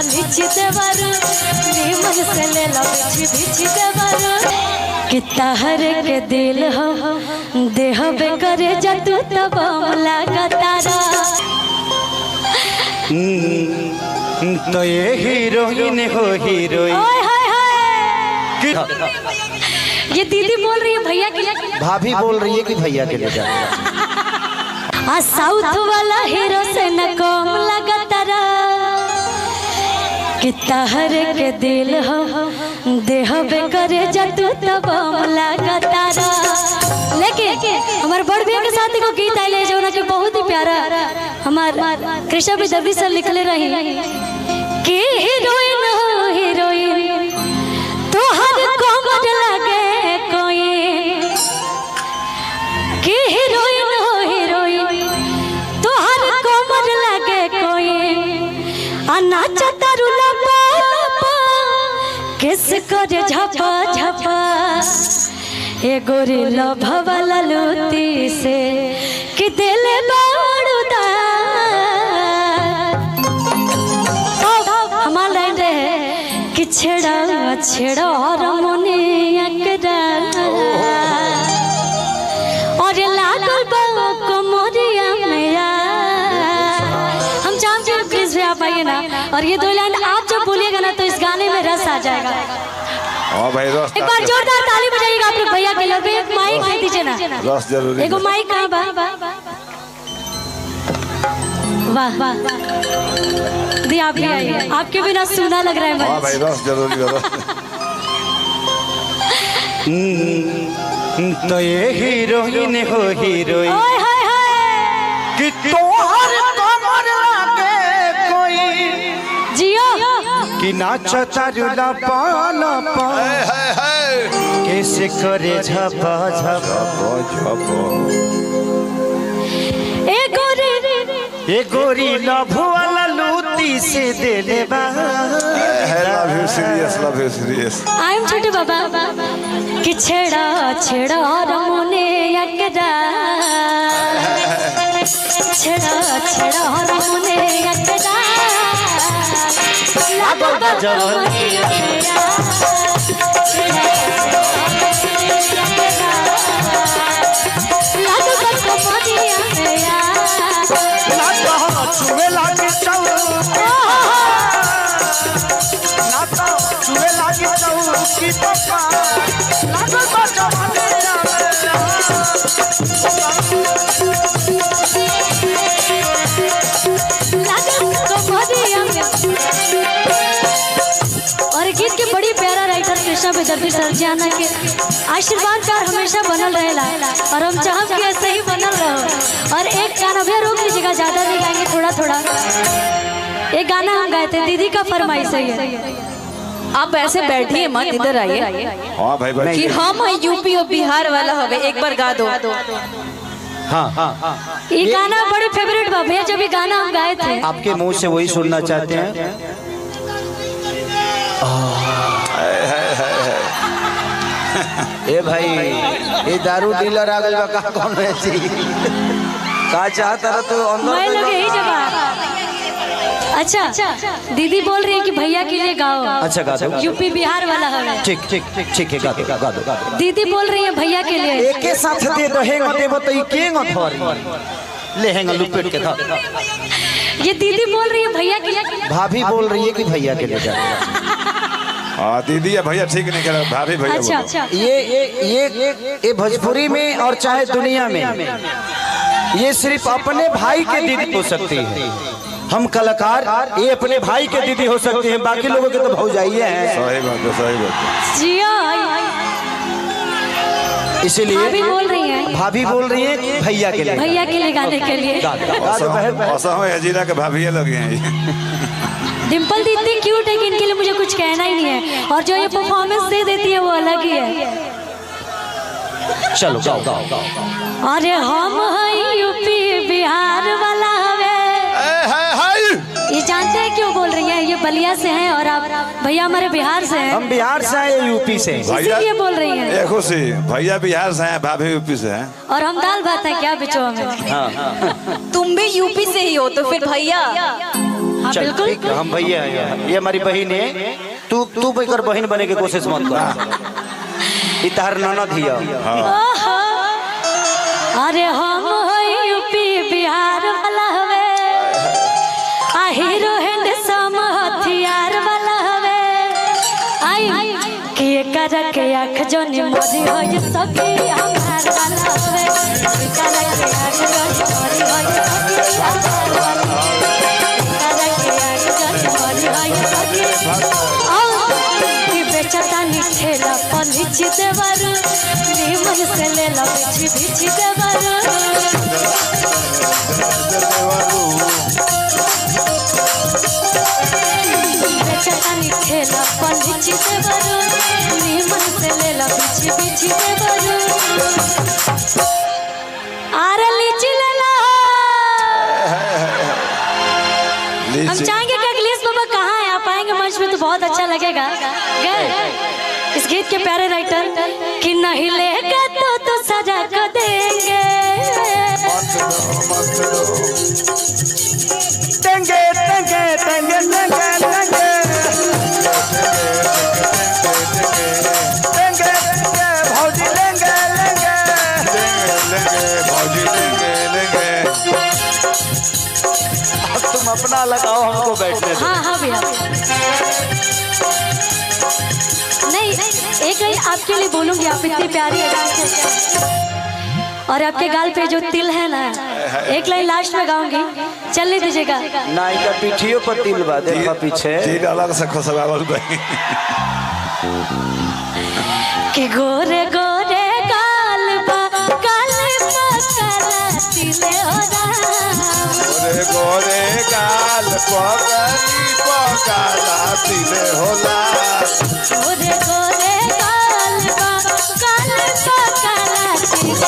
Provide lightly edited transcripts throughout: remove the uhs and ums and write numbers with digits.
लिच देवर नीमन से ले लो बिछ देवर कि तहर के दिल हो देह बेकरे जतू तब लागा तारा। तो ये हीरोइन हो हीरोइन। ये दीदी बोल रही है भैया के लिए, भाभी बोल रही है कि भैया के लिए जा साउथ वाला हीरो से न कम लगा तारा कि तहर के दिल हो देह बेकरे जतू तब लगा तारा। लेकिन हमारे बड़ भैया के साथ को गीत आइले जो ना कि बहुत ही प्यारा हमार कृष्णा विदर्भी सर लिखले रही कि हीरोइन हो हीरोइन तो हर कोमर लगे कोई कि हीरोइन हो हीरोइन तो हर कोमर लगे कोई अनाच तरुला पा किस करे झपा झपा ए गोरी लभवाला लूटी से कि दिल बाड़ूदा। हमार लाइन रहे कि छेड़ा छेड़ा और मोने एकरा और लागल बा कोमरिया में हम चाहते हैं प्लीज भी आप आइए ना और ये दो लाइन आप जब बोलिएगा ना तो इस गाने में रस आ जाएगा। भाई एक बार जोरदार ताली बजाइएगा आप लोग भैया के लिए। एक माइक दे दीजिए ना, रस जरूरी। एगो माइक कहाँ बा? वाह वाह दी आप भी आइए, आपके बिना सुना लग रहा है भाई रस जरूरी है। तो ये हीरोइन हो हीरोइन कि तोहर कमर लागे कोई जियो कि नाच तारुला पाला पा कैसे करे झपा झपा ए गोरी लभवाला लूटी से देले बा। Love you serious. I am छोटे बाबा कि छेड़ा छेड़ा और मोने एकरा छेड़ा छेड़ा और मोने एकरा लागो जवानी चुवे लागी चौ नाता चुवे लागी चौ की पप्पा लागो जवानी और गीत के बड़ी प्यारा राइटर कृष्णा विदर्भी सर जाना के आशीर्वाद प्यार हमेशा बनल रहेला और हम चाहब कि ऐसे ही बनल रहो। और एक गाना भी रोक लीजिएगा, ज्यादा नहीं गाएंगे, थोड़ा थोड़ा। एक गाना हम गाए थे, दीदी का फरमाइश है। आप ऐसे बैठिए मत, इधर आइए। हाँ भाई कि हम यूपी और बिहार वाला हवे, एक बार गा दो। हाँ ये गाना बड़े फेवरेट बा भैया, जब ये गाना हम गाए थे आपके मुंह से वही सुनना चाहते हैं। ए भाई ये दारू डीलर आ गइल बा का कौन है जी का चाहता रह तो अंदर मैं लोग यही जगह। अच्छा दीदी बोल रही है कि भैया के लिए गाओ। अच्छा गा दो, यूपी बिहार वाला है। ठीक ठीक ठीक है, गा दो। दीदी बोल रही है भैया के लिए। एक के साथ दे दो, हेंग देबो तो ई केंग थोरी ले हेंग लुपेट के था। ये दीदी बोल रही है भैया के लिए। भाभी बोल रही है कि भैया के लिए जा। हाँ दीदी या भैया ठीक नहीं करा, भाभी भैया। अच्छा ये भोजपुरी में और चाहे दुनिया में ये सिर्फ अपने भाई के दीदी हो सकती है। हम कलाकार ये अपने भाई के दीदी हो सकते हैं, बाकी लोगों के तो भौजाइये हैं। सही बात है, सही बात है। जिया इसीलिए भाभी बोल रही है भैया के लिए गाने के लिए। हजीरा के भाभी लगे हैं। डिम्पल दी इतनी क्यूट है कि इनके लिए मुझे कुछ कहना ही नहीं है, और जो ये परफॉर्मेंस दे देती है वो अलग ही है। चलो गाओ। अरे हम हैं यूपी बिहार वाला हवे। ये जानते हैं क्यों बोल रही है? ये बलिया से हैं और आप भैया हमारे बिहार से हैं। हम बिहार से हैं, यूपी से, इसीलिए बोल रही हैं। खुशी भैया बिहार से हैं, भाभी यूपी से हैं। और हम दाल भात है क्या बिचो में। तुम भी यूपी से ही हो तो फिर भैया हाँ चल बिल्कुल। ठीक है, हम भैया हैं, ये हमारी बहन है। तू बेकर बहन बने की कोशिश मत कर। इतार ननद हिया। ओहो, अरे हम हई यूपी बिहार वाला हवे, आ हीरो हैंडसम हथियार वाला हवे। आई के कर के आँख जो निमोरी होई सखी हमार वाला हवे। कर के आँख जो निमोरी होई सखी हमार वाला हवे। कर के आँख जो निमोरी होई सखी की बेचता निठेला पलिच देवर निमन से ले ला बिछ बिछ देवर। बेचता निठेला पलिच देवर निमन से ले ला बिछ बिछ देवर। आरे लीची ले ला। हम चाहेंगे कि अखिलेश बाबा कहाँ है, आप आएंगे मंच में तो बहुत अच्छा लगेगा। गए इस गीत के प्यारे राइटर कि नहीं लेगा तो सजा को देंगे। टेंगे टेंगे टेंगे टेंगे टेंगे टेंगे टेंगे भौजी लेंगे लेंगे भौजी लेंगे। अब तुम अपना लगाओ, हमको बैठने दो। हाँ हाँ भैया, नहीं एक ही आपके लिए बोलूंगी, आप इतनी प्यारी अदा करते हैं। और आपके गाल पे जो तिल है ना, एक लाइन लास्ट में गाऊंगी, चलने दीजिएगा। ना इनका पीठियों पर तिल बा, देखा पीछे तीन अलग से खुशबावल गई। कि गोरे गोरे गाल बा काले काला तिले हो राम। गोरे गोरे गाल पगली पकाला तिले होला। गोरे गोरे गाल बा काले काला तिले।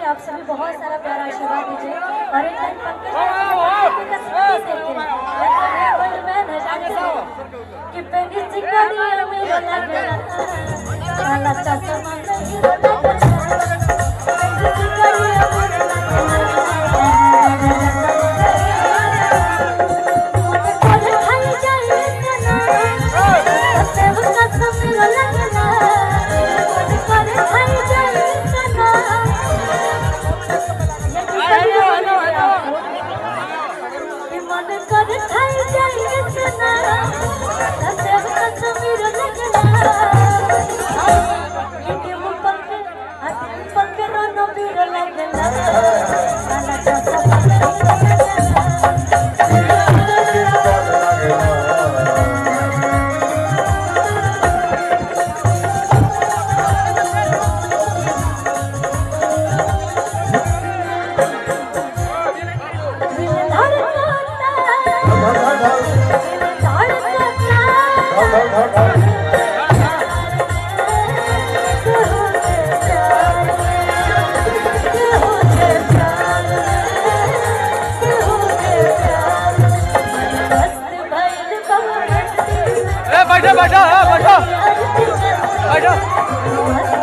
आप सभी बहुत सारा प्यारा आशीर्वाद दीजिए और एक लाइन कि पेनी चिकनी में लगा काला चश्मा नहीं बैठो बैठो बैठो बैठो